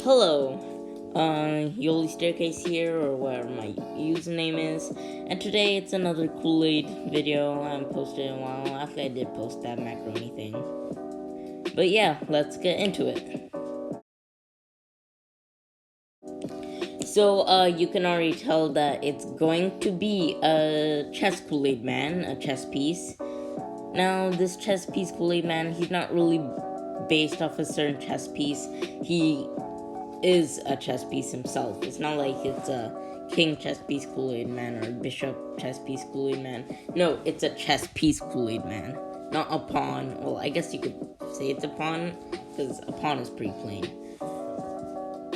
Hello, Yoli Staircase here, or whatever my username is, and today it's another Kool-aid video I'm posting a while after I did post that macaroni thing. But yeah, let's get into it. So, you can already tell that it's going to be a chess Kool-aid man, a chess piece. Now, this chess piece Kool-aid man, he's not really based off a certain chess piece. He is a chess piece himself. It's not like it's a king chess piece Kool-aid man or bishop chess piece Kool-aid man. No, it's a chess piece Kool-aid man, not a pawn. Well, I guess you could say it's a pawn because a pawn is pretty plain.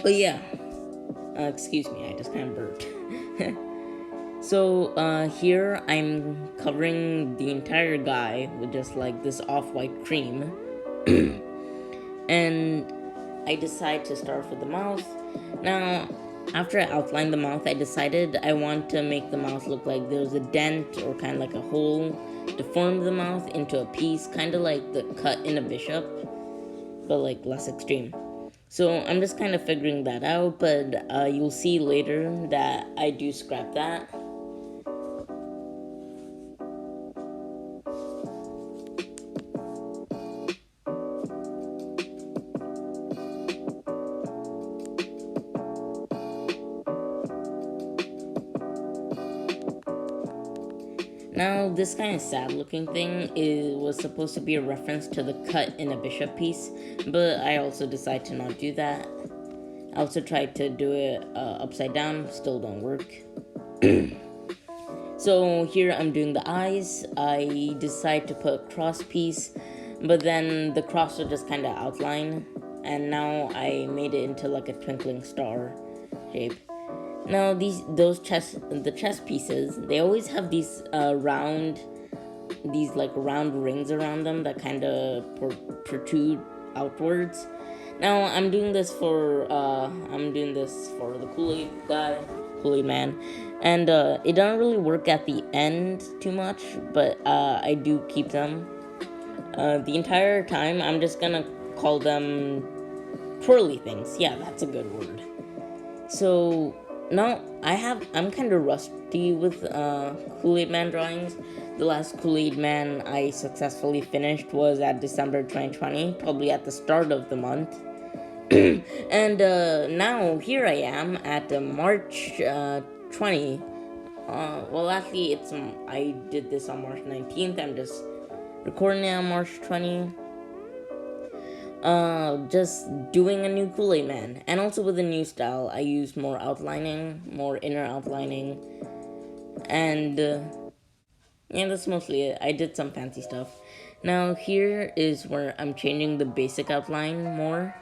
But yeah, excuse me, I just kind of burped. So here I'm covering the entire guy with just like this off-white cream, and I decide to start with the mouth. Now, after I outlined the mouth, I decided I want to make the mouth look like there's a dent or kind of like a hole to form the mouth into a piece, kind of like the cut in a bishop, but like less extreme. So I'm just kind of figuring that out, but you'll see later that I do scrap that. Now, this kind of sad looking thing was supposed to be a reference to the cut in a bishop piece, but I also decided to not do that. I also tried to do it upside down, still don't work. So here I'm doing the eyes. I decide to put a cross piece, but then the cross was just kind of outline, and now I made it into like a twinkling star shape. Now the chess pieces, they always have these round rings around them that kind of protrude outwards. Now I'm doing this for the Kool-aid guy, Kool-aid man, and it doesn't really work at the end too much, but I do keep them. The entire time I'm just gonna call them twirly things. Yeah, that's a good word. So now I'm kind of rusty with Kool-aid Man drawings. The last Kool-aid Man I successfully finished was at December 2020, probably at the start of the month. And now here I am at March 20. Well, actually, I did this on March 19th. I'm just recording it on March 20. Just doing a new Kool-aid Man, and also with a new style. I used more outlining, more inner outlining, and yeah, that's mostly it. I did some fancy stuff. Now here is where I'm changing the basic outline more.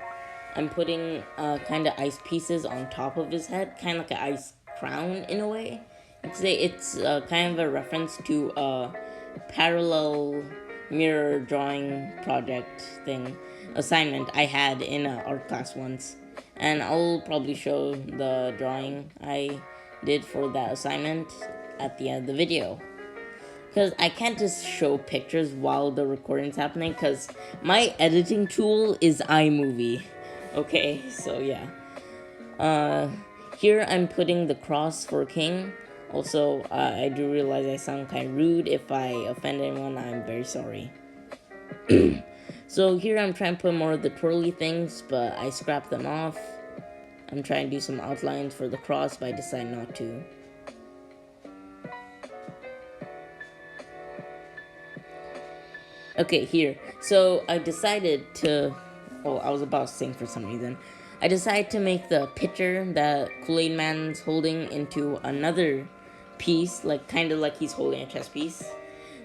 I'm putting kind of ice pieces on top of his head, kind of like an ice crown in a way. I'd say it's kind of a reference to a parallel mirror drawing project assignment I had in art class once, and I'll probably show the drawing I did for that assignment at the end of the video, because I can't just show pictures while the recording's happening, because my editing tool is iMovie. Okay, so yeah. Here I'm putting the cross for king. Also, I do realize I sound kind of rude. If I offend anyone, I'm very sorry. So here I'm trying to put more of the twirly things, but I scrapped them off. I'm trying to do some outlines for the cross, but I decided not to. Okay, here. So I decided to... Oh, I was about to sing for some reason. I decided to make the picture that Kool-aid Man's holding into another piece, like kind of like he's holding a chess piece.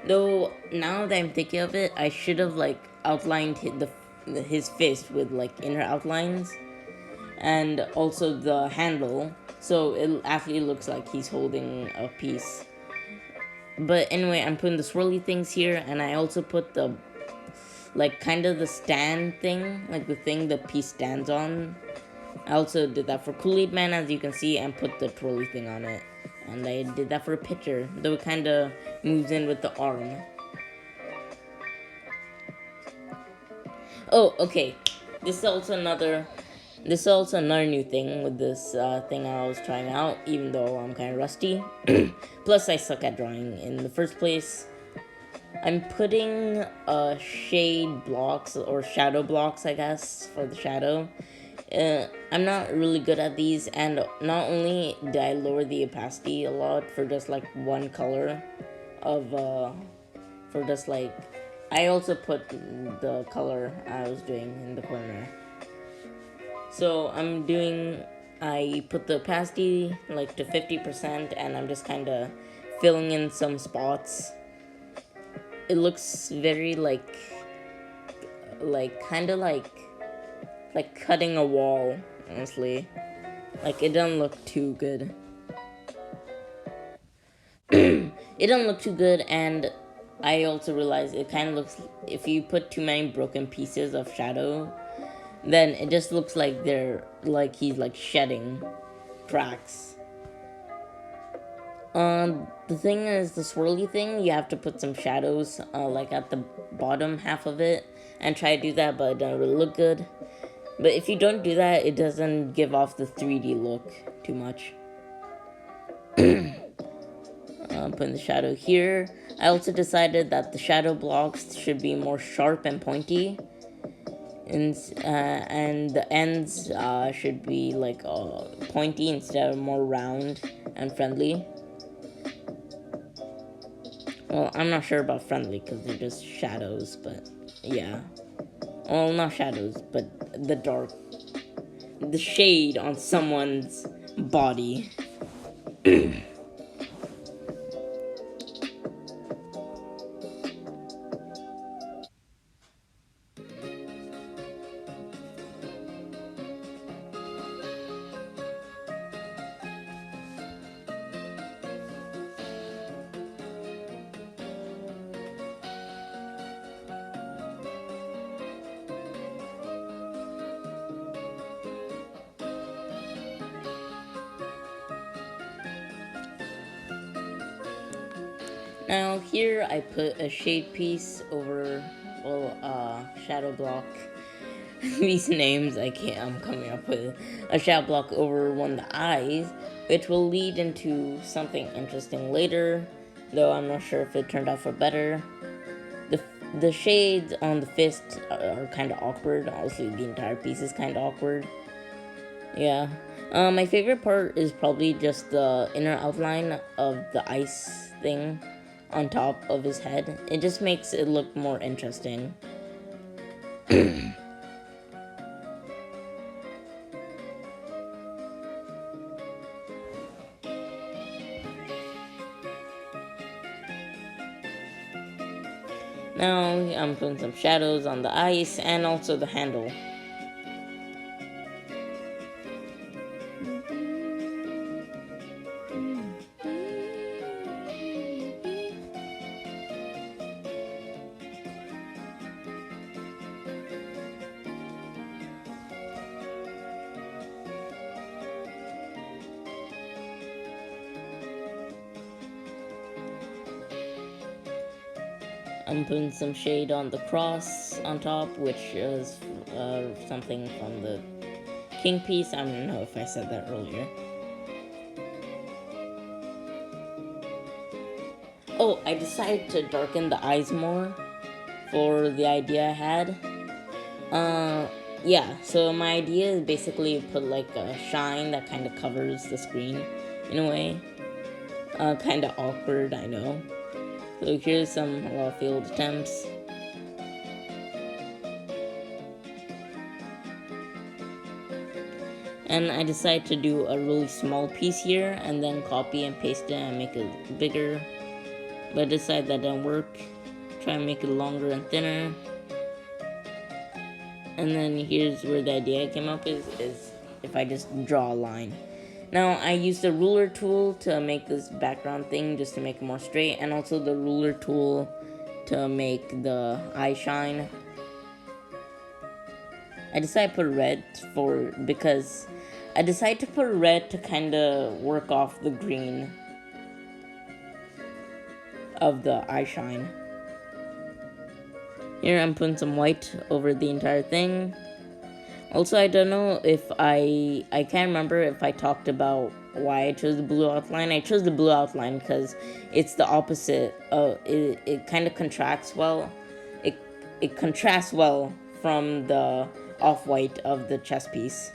Though, now that I'm thinking of it, I should have, like, outlined his fist with, like, inner outlines. And also the handle. So it actually looks like he's holding a piece. But anyway, I'm putting the swirly things here. And I also put the, like, kind of the stand thing. Like, the thing the piece stands on. I also did that for Kool-aid Man, as you can see. And put the twirly thing on it. And I did that for a picture, though it kind of moves in with the arm. Oh, okay. This is also another This is also another new thing with this thing I was trying out, even though I'm kind of rusty. Plus, I suck at drawing in the first place. I'm putting shade blocks or shadow blocks, I guess, for the shadow. I'm not really good at these, and not only did I lower the opacity a lot for just like one color of for just like, I also put the color I was doing in the corner. So I put the opacity like to 50%, and I'm just kind of filling in some spots. It looks very kind of like cutting a wall, honestly. Like, it doesn't look too good. It doesn't look too good, and I also realized it kind of looks, if you put too many broken pieces of shadow, then it just looks like he's like shedding cracks. The thing is, the swirly thing, you have to put some shadows, like at the bottom half of it, and try to do that, but it doesn't really look good. But if you don't do that, it doesn't give off the 3D look too much. Putting the shadow here. I also decided that the shadow blocks should be more sharp and pointy, and the ends should be like pointy instead of more round and friendly. Well, I'm not sure about friendly because they're just shadows, but yeah. Well, not shadows, but the shade on someone's body. Now here I put a shade piece over, shadow block. These names I'm coming up with. A shadow block over one of the eyes, which will lead into something interesting later, though I'm not sure if it turned out for better. The shades on the fist are kind of awkward. Honestly, the entire piece is kind of awkward. Yeah. My favorite part is probably just the inner outline of the ice thing on top of his head. It just makes it look more interesting. Now I'm putting some shadows on the ice and also the handle. I'm putting some shade on the cross on top, which is something from the king piece. I don't know if I said that earlier. Oh, I decided to darken the eyes more for the idea I had. Yeah, so my idea is basically put like a shine that kind of covers the screen in a way. Kind of awkward, I know. So here's some failed attempts. And I decided to do a really small piece here and then copy and paste it and make it bigger. But I decided that didn't work. Try and make it longer and thinner. And then here's where the idea came up is if I just draw a line. Now, I used the ruler tool to make this background thing just to make it more straight, and also the ruler tool to make the eye shine. I decided to put red because I decided to put red to kind of work off the green of the eye shine. Here I'm putting some white over the entire thing. Also, I don't know if I can't remember if I talked about why I chose the blue outline. I chose the blue outline because it's the opposite. It kind of contracts well. It it contrasts well from the off-white of the chest piece.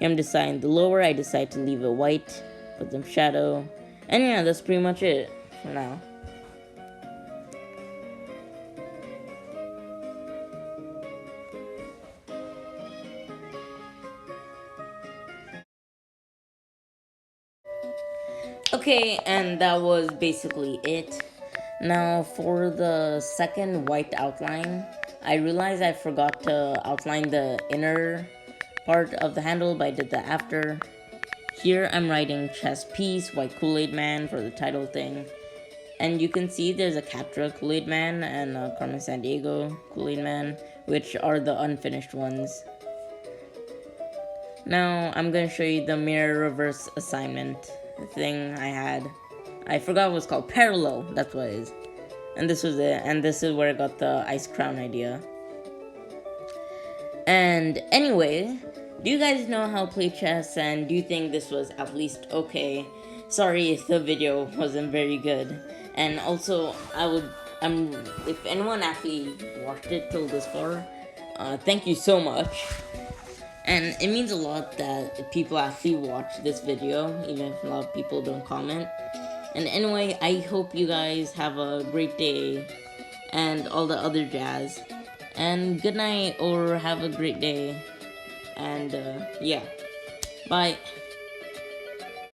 I'm deciding the lower. I decide to leave it white, put some shadow, and yeah, that's pretty much it for now. Okay, and that was basically it. Now, for the second white outline, I realized I forgot to outline the inner part of the handle, but I did that after. Here, I'm writing chest piece, white Kool-aid man for the title thing. And you can see there's a Captra Kool-aid man and a Carmen Sandiego Kool-aid man, which are the unfinished ones. Now, I'm gonna show you the mirror reverse assignment thing I had. I forgot what it was called. Parallel, that's what it is. And this was it, and this is where I got the ice crown idea. And anyway, do you guys know how to play chess, and do you think this was at least okay? Sorry if the video wasn't very good. And also, if anyone actually watched it till this far, thank you so much. And it means a lot that people actually watch this video, even if a lot of people don't comment. And anyway, I hope you guys have a great day and all the other jazz. And good night or have a great day. And yeah, bye.